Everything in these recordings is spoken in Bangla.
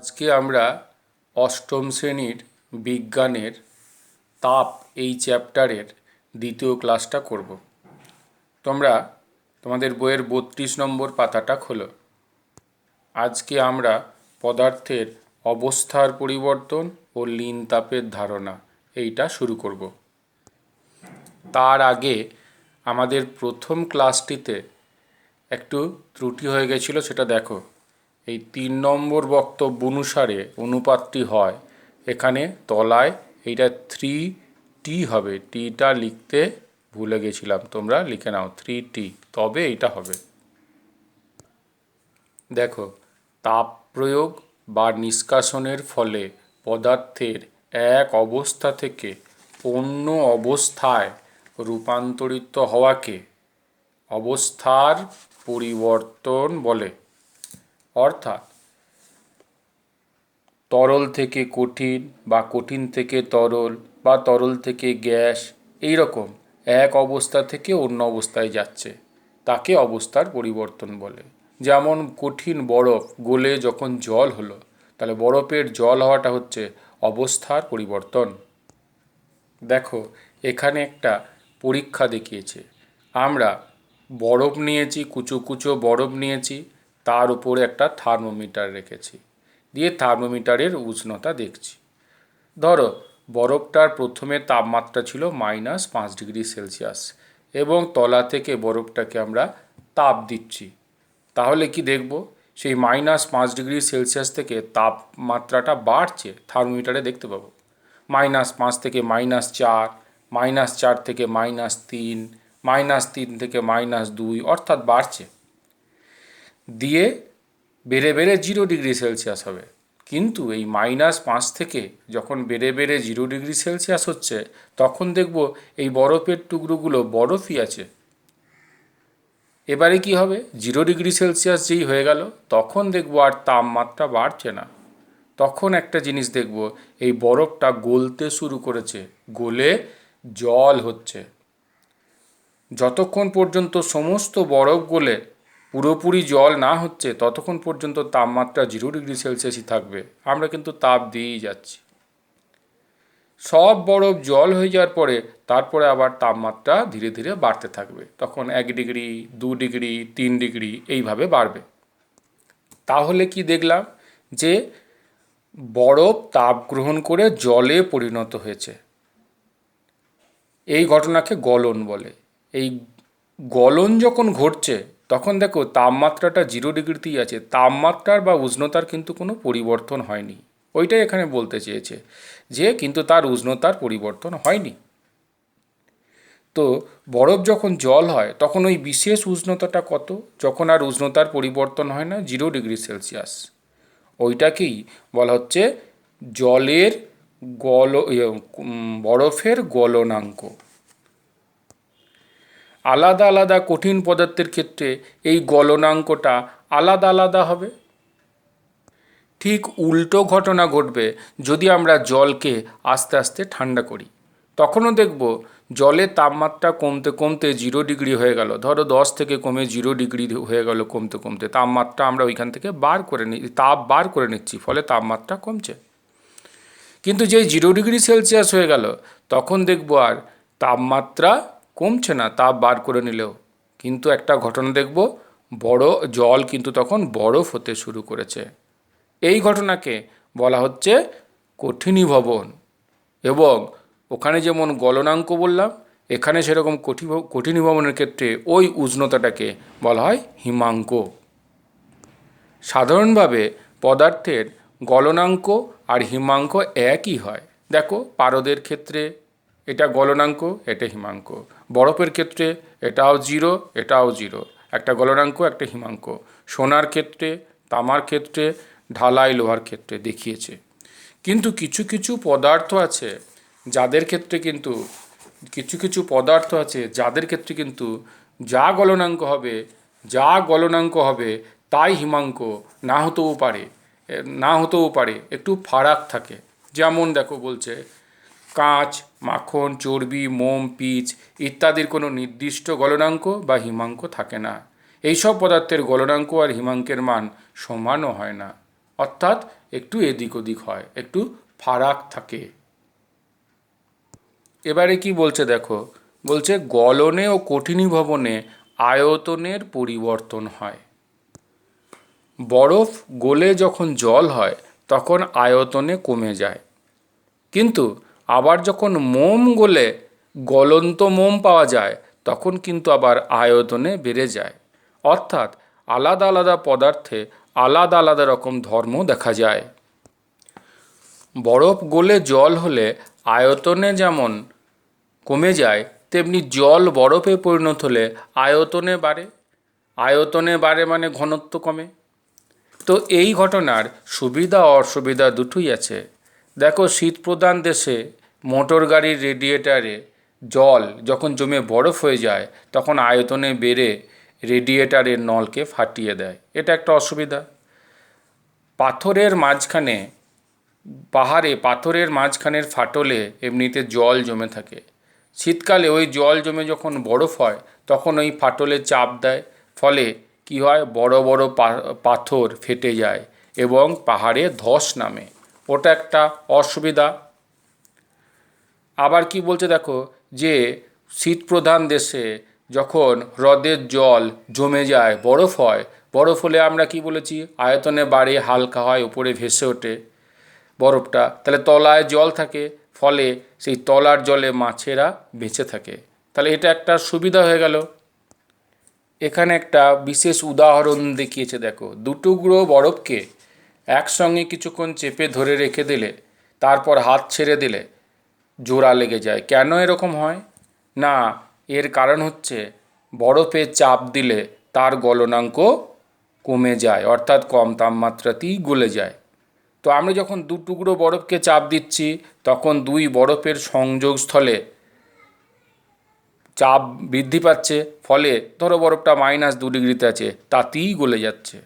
আজকে আমরা অষ্টম শ্রেণীর বিজ্ঞানের তাপ এই চ্যাপ্টারের দ্বিতীয় ক্লাসটা করব। তোমরা তোমাদের বইয়ের 32 নম্বর পাতাটা খোলো। আজকে আমরা পদার্থের অবস্থার পরিবর্তন ও লীন তাপের ধারণা এইটা শুরু করব। তার আগে আমাদের প্রথম ক্লাসটিতে একটু ত্রুটি হয়ে গেছিল, সেটা দেখো। এই 3 নম্বর বক্তব্য অনুসারে অনুপাতটি হয় এখানে তলায় এইটা 3t হবে, টিটা লিখতে ভুলে গেছিলাম, তোমরা লিখে নাও 3t, তবে এইটা হবে। দেখো, তাপ প্রয়োগ বা নিষ্কাশনের ফলে পদার্থের এক অবস্থা থেকে অন্য অবস্থায় রূপান্তরিত হওয়াকে অবস্থার পরিবর্তন বলে। অর্থাৎ তরল থেকে কঠিন বা কঠিন থেকে তরল বা তরল থেকে গ্যাস, এই রকম এক অবস্থা থেকে অন্য অবস্থায় যাচ্ছে, তাকে অবস্থার পরিবর্তন বলে। যেমন কঠিন বরফ গলে যখন জল হলো, তাহলে বরফের জল হওয়াটা হচ্ছে অবস্থার পরিবর্তন। দেখো, এখানে একটা পরীক্ষা দেখিয়েছে। আমরা বরফ নিয়েছি, কুচো কুচো বরফ নিয়েছি, তার উপরে একটা থার্মোমিটার রেখেছি, দিয়ে থার্মোমিটারের উষ্ণতা দেখছি। ধরো, বরফটার প্রথমে তাপমাত্রা ছিল -5 ডিগ্রি সেলসিয়াস এবং তলা থেকে বরফটাকে আমরা তাপ দিচ্ছি। তাহলে কি দেখব, সেই -5 ডিগ্রি সেলসিয়াস থেকে তাপমাত্রাটা বাড়ছে, থার্মোমিটারে দেখতে পাবো। -5 থেকে -4, -4 থেকে -3, -3 থেকে -2, অর্থাৎ বাড়ছে। দিয়ে বেড়ে বেড়ে 0 ডিগ্রি সেলসিয়াস হবে। কিন্তু এই -5 থেকে যখন বেড়ে বেড়ে 0 ডিগ্রি সেলসিয়াস হচ্ছে, তখন দেখব এই বরফের টুকরোগুলো বরফই আছে। এবারে কি হবে, 0 ডিগ্রি সেলসিয়াস যেই হয়ে গেল, তখন দেখব আর তাপমাত্রা বাড়ছে না। তখন একটা জিনিস দেখব, এই বরফটা গলতে শুরু করেছে, গলে জল হচ্ছে। যতক্ষণ পর্যন্ত সমস্ত বরফ গলে পুরোপুরি জল না হচ্ছে, ততক্ষণ পর্যন্ত তাপমাত্রা 0 ডিগ্রি সেলসিয়াসই থাকবে। আমরা কিন্তু তাপ দিয়েই যাচ্ছি। সব বরফ জল হয়ে যাওয়ার পরে তারপরে আবার তাপমাত্রা ধীরে ধীরে বাড়তে থাকবে। তখন 1 ডিগ্রি, 2 ডিগ্রি, 3 ডিগ্রি এইভাবে বাড়বে। তাহলে কি দেখলাম, যে বরফ তাপ গ্রহণ করে জলে পরিণত হয়েছে। এই ঘটনাকে গলন বলে। এই গলন যখন ঘটছে, তখন দেখো তাপমাত্রাটা 0 ডিগ্রিতেই আছে, তাপমাত্রার বা উষ্ণতার কিন্তু কোনো পরিবর্তন হয়নি। ওইটাই এখানে বলতে চেয়েছে, যে কিন্তু তার উষ্ণতার পরিবর্তন হয়নি। তো বরফ যখন জল হয়, তখন ওই বিশেষ উষ্ণতাটা কত, যখন আর উষ্ণতার পরিবর্তন হয় না, 0 ডিগ্রি সেলসিয়াস। ওইটাকেই বলা হচ্ছে জলের বরফের গলনাঙ্ক। আলাদা আলাদা কঠিন পদার্থের ক্ষেত্রে এই গলনাঙ্কটা আলাদা আলাদা হবে। ঠিক উল্টো ঘটনা ঘটবে যদি আমরা জলকে আস্তে আস্তে ঠান্ডা করি। তখনও দেখব জলের তাপমাত্রা কমতে কমতে 0 ডিগ্রি হয়ে গেল। ধরো 10 থেকে কমে 0 ডিগ্রি হয়ে গেল, কমতে কমতে তাপমাত্রা আমরা ওইখান থেকে তাপ বার করে নিচ্ছি, ফলে তাপমাত্রা কমছে। কিন্তু যেই 0 ডিগ্রি সেলসিয়াস হয়ে গেল, তখন দেখব আর তাপমাত্রা কমছে না তাপ বার করে নিলেও। কিন্তু একটা ঘটনা দেখব, জল কিন্তু তখন বরফ হতে শুরু করেছে। এই ঘটনাকে বলা হচ্ছে কঠিনীভবন। এবং ওখানে যেমন গলনাঙ্ক বললাম, এখানে সেরকম কঠিনীভবনের ক্ষেত্রে ওই উষ্ণতাটাকে বলা হয় হিমাঙ্ক। সাধারণভাবে পদার্থের গলনাঙ্ক আর হিমাঙ্ক একই হয়। দেখো, পারদের ক্ষেত্রে এটা গলনাঙ্ক, এটা হিমাঙ্ক। বরফের ক্ষেত্রে এটাও 0, এটাও 0, একটা গলনাঙ্ক একটা হিমাঙ্ক। সোনার ক্ষেত্রে, তামার ক্ষেত্রে, ঢালাই লোহার ক্ষেত্রে দেখিয়েছে। কিন্তু কিছু কিছু পদার্থ আছে যাদের ক্ষেত্রে কিন্তু যা গলনাঙ্ক হবে তাই হিমাঙ্ক না হতেও পারে, একটু ফারাক থাকে। যেমন দেখো, বলছে কাঁচ, মাখন, চর্বি, মোম, পিচ ইত্যাদির কোনো নির্দিষ্ট গলনাঙ্ক বা হিমাঙ্ক থাকে না। এইসব পদার্থের গলনাঙ্ক আর হিমাঙ্কের মান সমানও হয় না। অর্থাৎ একটু এদিক ওদিক হয়, একটু ফারাক থাকে। এবারে কি বলছে দেখো, বলছে গলনে ও কঠিনীভবনে আয়তনের পরিবর্তন হয়। বরফ গলে যখন জল হয় তখন আয়তনে কমে যায়, কিন্তু আবার যখন মোম গলে গলন্ত মোম পাওয়া যায় তখন কিন্তু আবার আয়তনে বেড়ে যায়। অর্থাৎ আলাদা আলাদা পদার্থে আলাদা আলাদা রকম ধর্ম দেখা যায়। বরফ গলে জল হলে আয়তনে যেমন কমে যায়, তেমনি জল বরফে পরিণত হলে আয়তনে বাড়ে। আয়তনে বাড়ে মানে ঘনত্ব কমে। তো এই ঘটনার সুবিধা অসুবিধা দুটোই আছে। দেখো, শীতপ্রধান দেশে মোটর গাড়ির রেডিয়েটারে জল যখন জমে বরফ হয়ে যায় তখন আয়তনে বেড়ে রেডিয়েটারের নলকে ফাটিয়ে দেয়, এটা একটা অসুবিধা। পাথরের মাঝখানে, পাহাড়ে পাথরের মাঝখানের ফাটলে এমনিতে জল জমে থাকে। শীতকালে ওই জল জমে যখন বরফ হয় তখন ওই ফাটলে চাপ দেয়, ফলে কি হয়, বড় বড় পাথর ফেটে যায় এবং পাহাড়ে ধস নামে, ওটা একটা অসুবিধা। আবার কি বলছে দেখো, যে শীতপ্রধান দেশে যখন হ্রদের জল জমে যায় বরফ হয়, বরফ হলে আমরা কি বলেছি, আয়তনে বাড়ে, হালকা হয়, উপরে ভেসে ওঠে বরফটা, তাহলে তলায় জল থাকে, ফলে সেই তলার জলে মাছেরা বেঁচে থাকে। তাহলে এটা একটা সুবিধা হয়ে গেল। এখানে একটা বিশেষ উদাহরণ দেখিয়েছে দেখো, দুটুকরো বরফকে একসঙ্গে কিছুক্ষণ চেপে ধরে রেখে দিলে তারপর হাত ছেড়ে দিলে জোড়া লেগে যায়। কেন এরকম হয়? না, এর কারণ হচ্ছে বরফে চাপ দিলে তার গলনাঙ্ক কমে যায়, অর্থাৎ কম তাপমাত্রাতেই গলে যায়। তো আমরা যখন দু টুকরো বরফকে চাপ দিচ্ছি তখন দুই বরফের সংযোগস্থলে চাপ বৃদ্ধি পাচ্ছে, ফলে ধরো বরফটা -2 ডিগ্রিতে আছে, তাতেই গলে যাচ্ছে,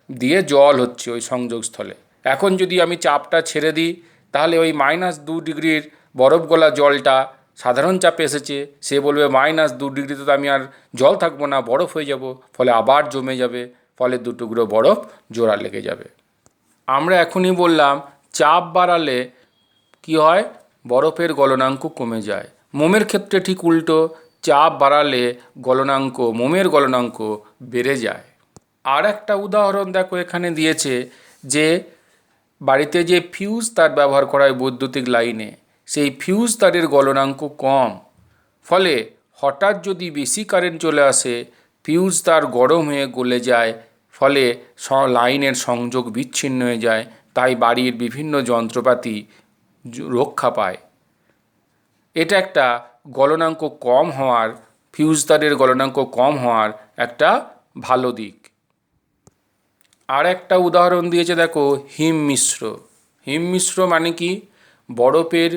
দিয়ে জল হচ্ছে ওই সংযোগস্থলে। এখন যদি আমি চাপটা ছেড়ে দিই তাহলে ওই -2 ডিগ্রির বরফ গলা জলটা সাধারণ চাপে এসেছে, সে বলবে -2 ডিগ্রিতে তো আমি আর জল থাকবো না, বরফ হয়ে যাব, ফলে আবার জমে যাবে, ফলে দুটুকরো বরফ জোড়া লেগে যাবে। আমরা এখনই বললাম চাপ বাড়ালে কি হয়, বরফের গলনাঙ্ক কমে যায়। মোমের ক্ষেত্রে ঠিক উল্টো, চাপ বাড়ালে গলনাঙ্ক, মোমের গলনাঙ্ক বেড়ে যায়। আর একটা উদাহরণ দেখো এখানে দিয়েছে, যে বাড়িতে যে ফিউজ তার ব্যবহার করা হয় বৈদ্যুতিক লাইনে, সেই ফিউজ তারের গলনাঙ্ক কম, ফলে হঠাৎ যদি বেশি কারেন্ট চলে আসে ফিউজ তার গরম হয়ে গলে যায়, ফলে লাইনের সংযোগ বিচ্ছিন্ন হয়ে যায়, তাই বাড়ির বিভিন্ন যন্ত্রপাতি রক্ষা পায়। এটা একটা গলনাঙ্ক কম হওয়ার, ফিউজ তারের গলনাঙ্ক কম হওয়ার একটা ভালো দিক। আর একটা উদাহরণ দিয়েছে দেখো, হিম মিশ্র। হিম মিশ্র মানে কি, বরফের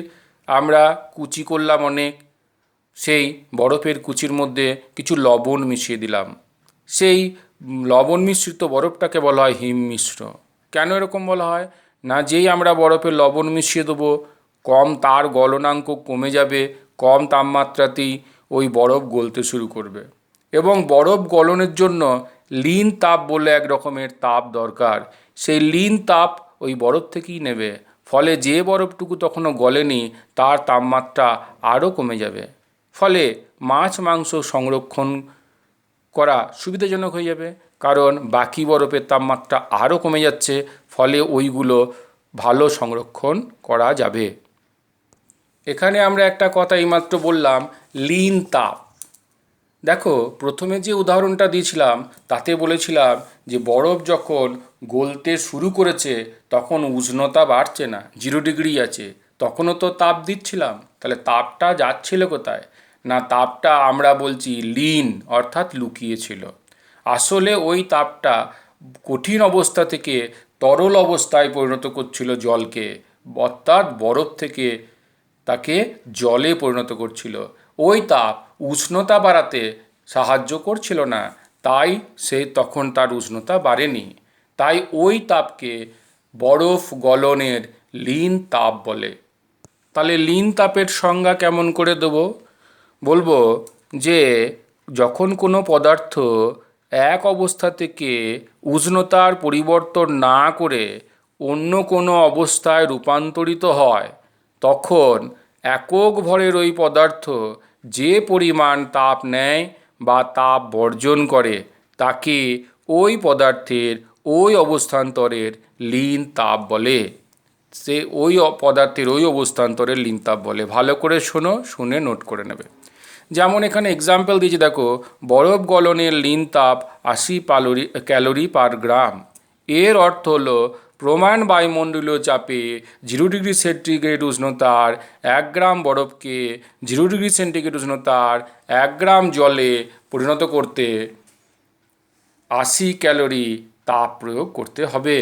আমরা কুচি করলাম অনেক, সেই বরফের কুচির মধ্যে কিছু লবণ মিশিয়ে দিলাম, সেই লবণ মিশ্রিত বরফটাকে বলা হয় হিম মিশ্র। কেন এরকম বলা হয়? না, যেই আমরা বরফে লবণ মিশিয়ে দেবো, তার গলনাঙ্ক কমে যাবে, কম তাপমাত্রাতেই ওই বরফ গলতে শুরু করবে। এবং বরফ গলনের জন্য লিন তাপ বলে এক রকমের তাপ দরকার, সেই লিন তাপ ওই বরফ থেকেই নেবে, ফলে যে বরফটুকু তখনও গলেনি তার তাপমাত্রা আরও কমে যাবে, ফলে মাছ মাংস সংরক্ষণ করা সুবিধাজনক হয়ে যাবে, কারণ বাকি বরফের তাপমাত্রা আরও কমে যাচ্ছে, ফলে ওইগুলো ভালো সংরক্ষণ করা যাবে। এখানে আমরা একটা কথা এইমাত্র বললাম, লিন তাপ। দেখো, প্রথমে যে উদাহরণটা দিয়েছিলাম তাতে বলেছিলাম যে বরফ যখন গলতে শুরু করেছে তখন উষ্ণতা বাড়ছে না, 0 ডিগ্রি আছে, তখনও তো তাপ দিচ্ছিলাম, তাহলে তাপটা যাচ্ছিল কোথায়? না, তাপটা আমরা বলছি লিন, অর্থাৎ লুকিয়েছিল। আসলে ওই তাপটা কঠিন অবস্থা থেকে তরল অবস্থায় পরিণত করছিল জলকে, অর্থাৎ বরফ থেকে তাকে জলে পরিণত করছিল। ওই তাপ উষ্ণতা বাড়াতে সাহায্য করছিল না, তাই সে তখন তার উষ্ণতা বাড়েনি। তাই ওই তাপকে বরফ গলনের লিন তাপ বলে। তাহলে লিন তাপের সংজ্ঞা কেমন করে দেবো? বলবো যে যখন কোনো পদার্থ এক অবস্থা থেকে উষ্ণতার পরিবর্তন না করে অন্য কোনো অবস্থায় রূপান্তরিত হয়, তখন একক ভরের ওই পদার্থ যে পরিমাণ তাপ নেয় বা তাপ বর্জন করে তাকে ওই পদার্থের ওই অবস্থান্তরের লীন তাপ বলে। সে ওই পদার্থের ওই অবস্থান্তরের লীন তাপ বলে। ভালো করে শোনো, শুনে নোট করে নেবে। যেমন এখানে এক্সাম্পল দিয়েছি দেখো, বরফ গলনের লীন তাপ 80 ক্যালোরি পার গ্রাম। এর অর্থ হলো প্রমাণ বায়ুমণ্ডলীয় চাপে 0 ডিগ্রি সেন্টিগ্রেড উষ্ণতার 1 গ্রাম বরফকে 0 ডিগ্রি সেন্টিগ্রেড উষ্ণতার 1 গ্রাম জলে পরিণত করতে 80 ক্যালোরি তাপ প্রয়োগ করতে হবে।